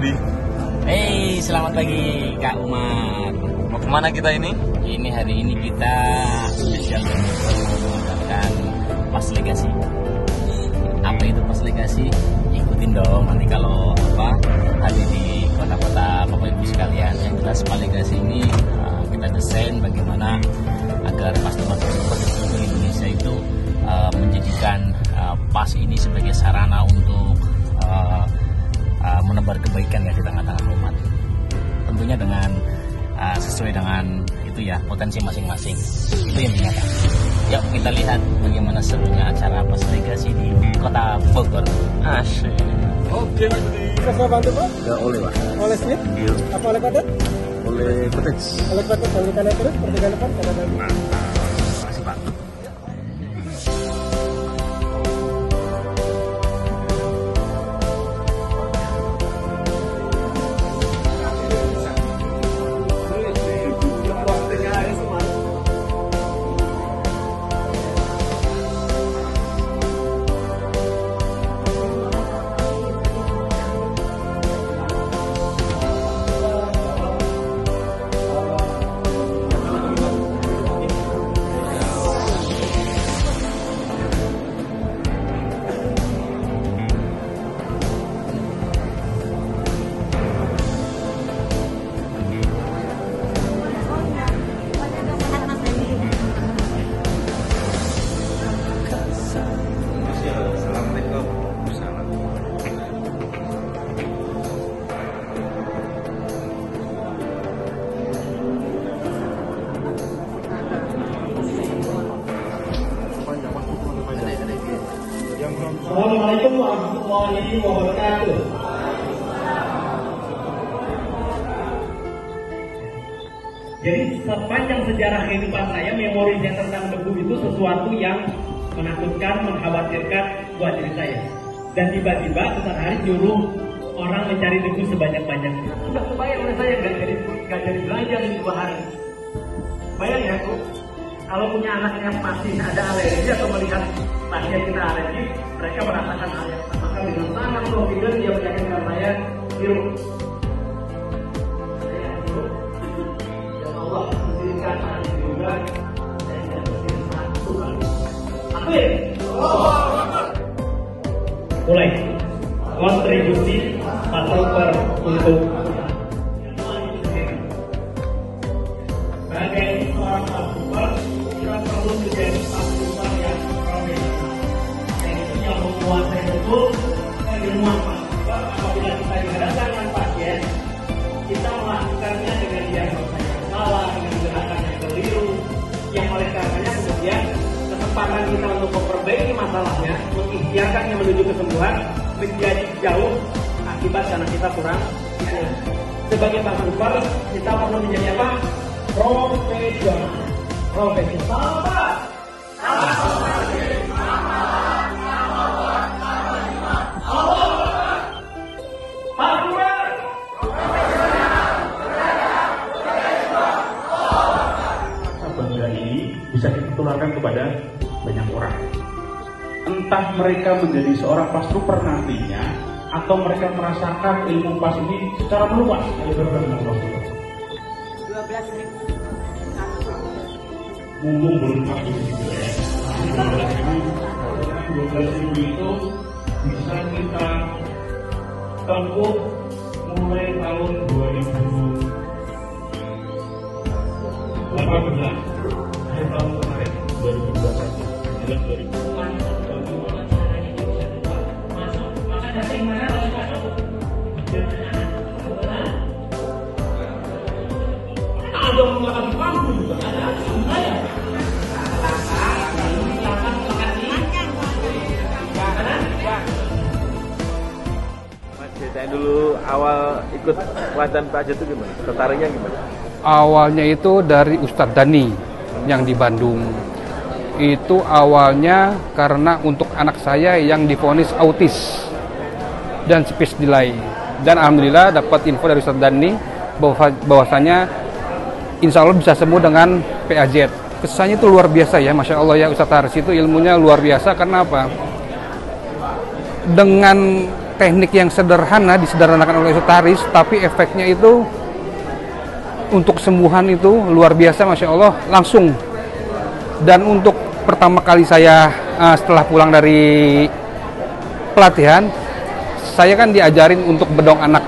Budi. Selamat pagi Kak Umar. Mau kemana kita ini? Hari ini kita spesial mengadakan pas legasi. Apa itu pas legasi? Ikutin dong nanti kalau hadir di kota-kota Bapak Ibu sekalian. Yang jelas pas legasi ini kita desain bagaimana agar pastor-pastor seperti seluruh Indonesia itu menjadikan pas ini sebagai sarana untuk menebar kebaikan ya di tengah-tengah umat. Tentunya dengan sesuai dengan itu ya potensi masing-masing. Itu yang dinyatakan. Yuk kita lihat bagaimana serunya acara pas legasi di Kota Bogor. Asyik. Oke, bisa saya bantu Pak? Ya oleh Pak. Oleh slip? Iya. Apa oleh padat? Oleh petis. Oleh padat, oleh kanan terus, pertigaan depan, kanan lagi. Makasih Pak. Assalamualaikum warahmatullahi wabarakatuh. Jadi sepanjang sejarah kehidupan saya, memorinya tentang debu itu sesuatu yang menakutkan, mengkhawatirkan buat diri saya. Dan tiba-tiba besar hari nyuruh orang mencari debu sebanyak-banyaknya. Sudah kebayang oleh saya nggak jadi belajar di 2 hari. Bayang ya, kalau punya anak yang masih ada alergi atau melihat pasien kita alergi, mereka merasakan hal yang sama. Maka dengan sangat confident dia meyakinkan saya, biru. Saya biru. Ya Allah, berikan anak juga. Saya tidak berdiri 1 kali. Amin. Mulai. Kontribusi pastor untuk sebagai seorang pastor, kita perlu menjadi pastor yang profesional. Yang menguasai betul ilmuwan pastor. Apabila kita dihadapkan dengan pasien, kita melakukannya dengan diagnosa yang salah, dengan gerakan yang keliru, yang oleh karenanya kemudian kesempatan kita untuk memperbaiki masalahnya, mengikhtiarkannya menuju kesembuhan menjadi jauh akibat karena kita kurang ilmu. Sebagai pastor, kita perlu menjadi apa? Profesional. Profesional. Bangga ini bisa ditularkan kepada banyak orang. Entah mereka menjadi seorang pastor nantinya, atau mereka merasakan ilmu pas ini secara meluas. 12.000. Mumpung belum masuk gitu ya. 12.000 itu bisa kita tempuh mulai tahun 2018. Akhir tahun kemarin 2021 jelas 2000. Ada menggunakan panggung juga ada saya. Mas ceritain dulu awal ikut wajan Pak Haji itu gimana? Tertariknya gimana? Awalnya itu dari Ustadz Dani yang di Bandung. Itu awalnya karena untuk anak saya yang divonis autis dan speech delay. Dan alhamdulillah dapat info dari Ustadz Dani bahwasanya insya Allah bisa sembuh dengan PAZ. Kesannya itu luar biasa ya, Masya Allah ya Ustadz Haris itu ilmunya luar biasa. Karena apa? Dengan teknik yang sederhana disederhanakan oleh Ustaz, tapi efeknya itu untuk kesembuhan itu luar biasa, Masya Allah, langsung. Dan untuk pertama kali saya setelah pulang dari pelatihan, saya kan diajarin untuk bedong anak.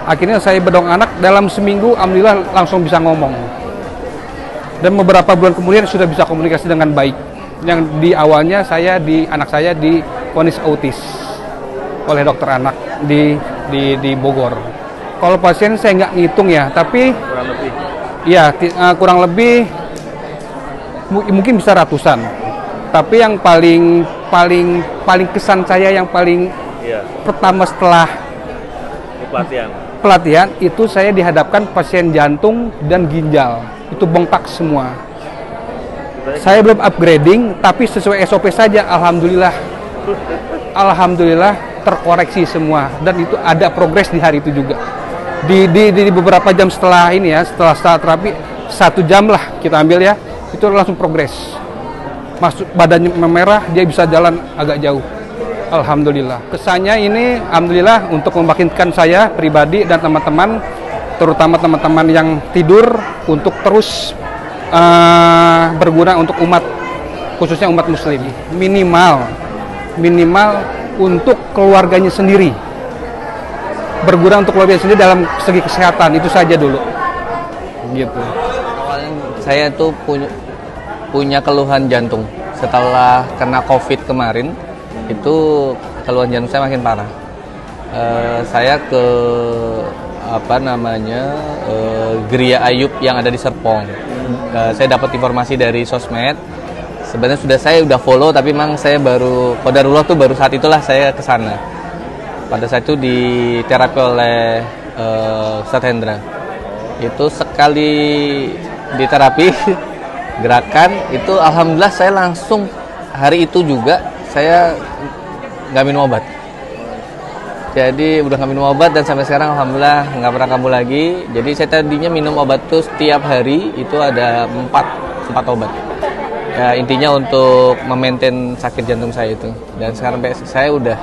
Akhirnya saya bedong anak, dalam seminggu alhamdulillah langsung bisa ngomong. Dan beberapa bulan kemudian sudah bisa komunikasi dengan baik. Yang di awalnya anak saya divonis autis oleh dokter anak di Bogor. Kalau pasien saya nggak ngitung ya, tapi kurang lebih. Ya, kurang lebih mungkin bisa ratusan. Tapi yang paling kesan saya yang paling pertama setelah pelatihan itu saya dihadapkan pasien jantung dan ginjal. Itu bengkak semua. Saya belum upgrading, tapi sesuai SOP saja, alhamdulillah terkoreksi semua, dan itu ada progres di hari itu juga. Di beberapa jam setelah ini ya, setelah terapi 1 jam lah kita ambil ya, itu langsung progres. Masuk badannya memerah, dia bisa jalan agak jauh. Alhamdulillah. Kesannya ini alhamdulillah untuk membangkitkan saya pribadi dan teman-teman, terutama teman-teman yang tidur, untuk terus berguna untuk umat, khususnya umat muslim. Minimal untuk keluarganya sendiri. Berguna untuk keluarganya sendiri dalam segi kesehatan, itu saja dulu. Gitu. Awalnya saya tuh punya keluhan jantung. Setelah kena COVID kemarin, itu keluhan jantung saya makin parah. Saya ke Geria Ayub yang ada di Serpong. Saya dapat informasi dari sosmed. Sebenarnya saya udah follow, tapi memang saya baru qadarullah tuh baru saat itulah saya ke sana. Pada saat itu diterapi oleh Ustaz Hendra. Itu sekali diterapi gerakan itu alhamdulillah saya langsung hari itu juga saya nggak minum obat. Jadi udah nggak minum obat, dan sampai sekarang alhamdulillah nggak pernah kambuh lagi. Jadi saya tadinya minum obat tuh setiap hari itu ada 4 obat. Ya intinya untuk memaintain sakit jantung saya itu. Dan sekarang saya udah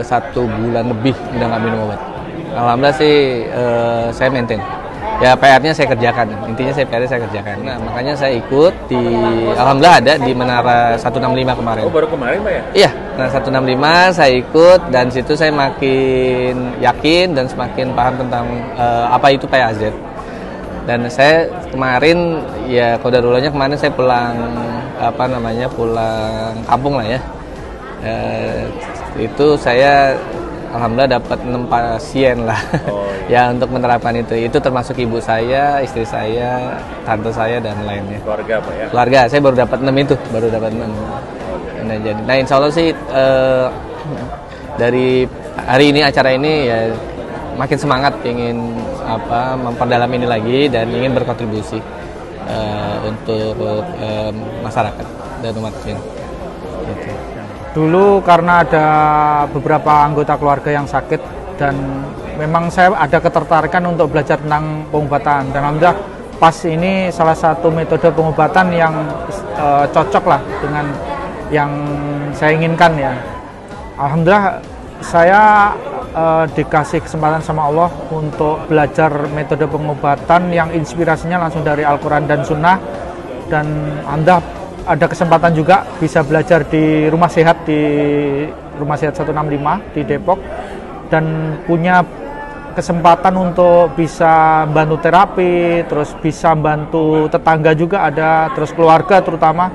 1 bulan lebih udah nggak minum obat. Alhamdulillah sih saya maintain. Ya PR-nya saya kerjakan. Intinya PR-nya saya kerjakan. Nah makanya saya ikut alhamdulillah ada di Menara 165 kemarin. Oh baru kemarin Pak ya? Iya, nah 165 saya ikut, dan situ saya makin yakin dan semakin paham tentang apa itu PAZ. Dan saya kemarin ya qadarulahnya kemarin saya pulang pulang kampung lah ya. Itu saya alhamdulillah dapat 6 pasien lah. Ya untuk menerapkan itu termasuk ibu saya, istri saya, tante saya, dan lainnya. Keluarga Pak ya? Keluarga, saya baru dapat 6 itu, Nah insya Allah sih dari hari ini, acara ini ya makin semangat ingin memperdalam ini lagi dan ingin berkontribusi untuk masyarakat dan umat muslim. Gitu. Dulu karena ada beberapa anggota keluarga yang sakit, dan memang saya ada ketertarikan untuk belajar tentang pengobatan, dan alhamdulillah pas ini salah satu metode pengobatan yang cocok lah dengan yang saya inginkan ya. Alhamdulillah saya dikasih kesempatan sama Allah untuk belajar metode pengobatan yang inspirasinya langsung dari Al-Quran dan Sunnah, dan alhamdulillah ada kesempatan juga bisa belajar di Rumah Sehat 165 di Depok, dan punya kesempatan untuk bisa bantu terapi, terus bisa bantu tetangga juga ada, terus keluarga terutama,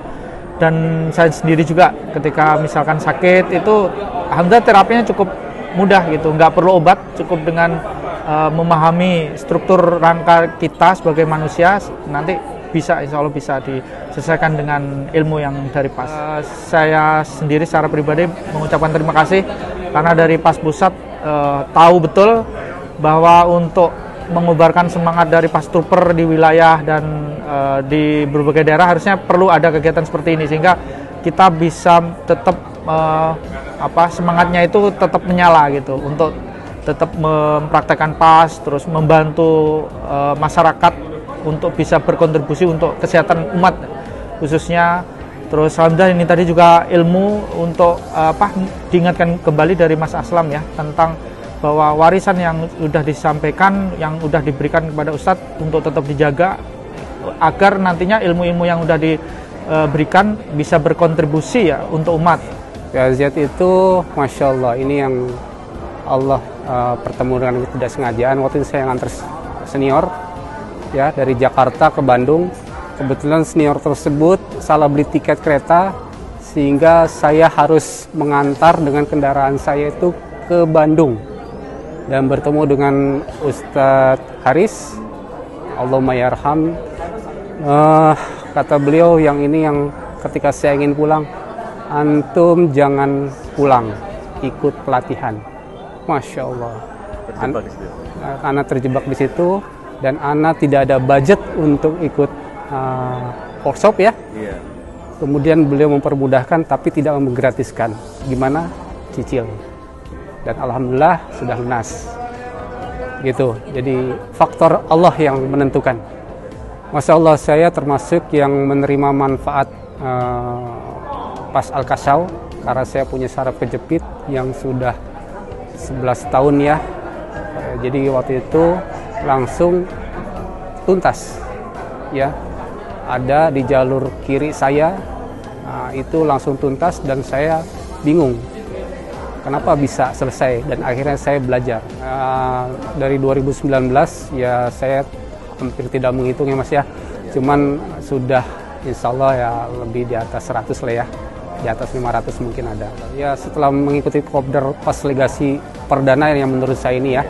dan saya sendiri juga ketika misalkan sakit itu alhamdulillah terapinya cukup mudah gitu, nggak perlu obat, cukup dengan memahami struktur rangka kita sebagai manusia, nanti insya Allah bisa diselesaikan dengan ilmu yang dari PAS. Saya sendiri secara pribadi mengucapkan terima kasih karena dari PAS Pusat tahu betul bahwa untuk mengubarkan semangat dari PAS Trooper di wilayah dan di berbagai daerah harusnya perlu ada kegiatan seperti ini, sehingga kita bisa tetap semangatnya itu tetap menyala gitu, untuk tetap mempraktekkan PAS, terus membantu masyarakat untuk bisa berkontribusi untuk kesehatan umat, khususnya Terus alhamdulillah ini tadi juga ilmu untuk diingatkan kembali dari Mas Aslam ya, tentang bahwa warisan yang sudah disampaikan, yang sudah diberikan kepada Ustadz untuk tetap dijaga agar nantinya ilmu-ilmu yang sudah diberikan bisa berkontribusi ya untuk umat. PAZ itu Masya Allah, ini yang Allah pertemuan dengan tidak sengajaan. Waktu itu saya nganter senior ya dari Jakarta ke Bandung. Kebetulan senior tersebut salah beli tiket kereta sehingga saya harus mengantar dengan kendaraan saya itu ke Bandung dan bertemu dengan Ustadz Haris, Allahumma yarham. Kata beliau yang ini yang ketika saya ingin pulang, antum jangan pulang, ikut pelatihan. Masya Allah. Anak terjebak di situ dan anak tidak ada budget untuk ikut workshop ya. Iya. Kemudian beliau mempermudahkan tapi tidak menggratiskan. Gimana? Cicil. Dan alhamdulillah sudah lunas. Gitu. Jadi faktor Allah yang menentukan. Masya Allah, saya termasuk yang menerima manfaat pas Al-Kasau karena saya punya saraf kejepit yang sudah 11 tahun ya. Jadi waktu itu langsung tuntas ya. Ada di jalur kiri saya, itu langsung tuntas dan saya bingung kenapa bisa selesai, dan akhirnya saya belajar. Dari 2019 ya saya hampir tidak menghitung ya Mas ya, cuman sudah insya Allah ya lebih di atas 100 lah ya, di atas 500 mungkin ada. Ya setelah mengikuti kopdar pas legasi perdana yang menurut saya ini ya,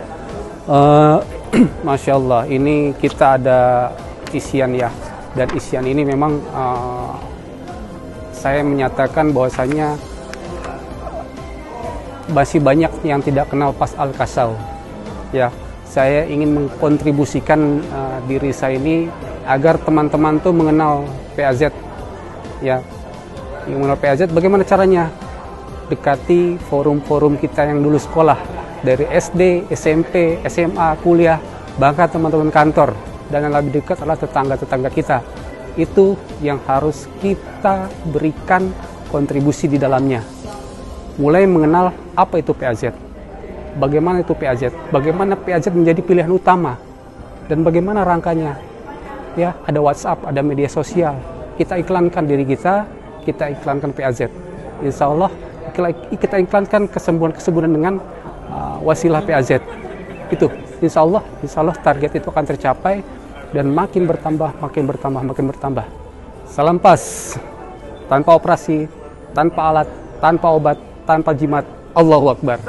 Masya Allah, ini kita ada isian ya. Dan isian ini memang saya menyatakan bahwasanya masih banyak yang tidak kenal pas Al-Kasau. Ya, saya ingin mengkontribusikan diri saya ini agar teman-teman tuh mengenal PAZ. Ya, mengenal PAZ bagaimana caranya? Dekati forum-forum kita yang dulu sekolah dari SD, SMP, SMA, kuliah, bahkan teman-teman kantor. Dan yang lebih dekat adalah tetangga-tetangga kita. Itu yang harus kita berikan kontribusi di dalamnya. Mulai mengenal apa itu PAZ, bagaimana itu PAZ, bagaimana PAZ menjadi pilihan utama, dan bagaimana rangkanya. Ya, ada WhatsApp, ada media sosial. Kita iklankan diri kita iklankan PAZ. Insya Allah kita iklankan kesembuhan dengan wasilah PAZ. Itu insya Allah target itu akan tercapai dan makin bertambah. Salam pas, tanpa operasi, tanpa alat, tanpa obat, tanpa jimat. Allahu Akbar.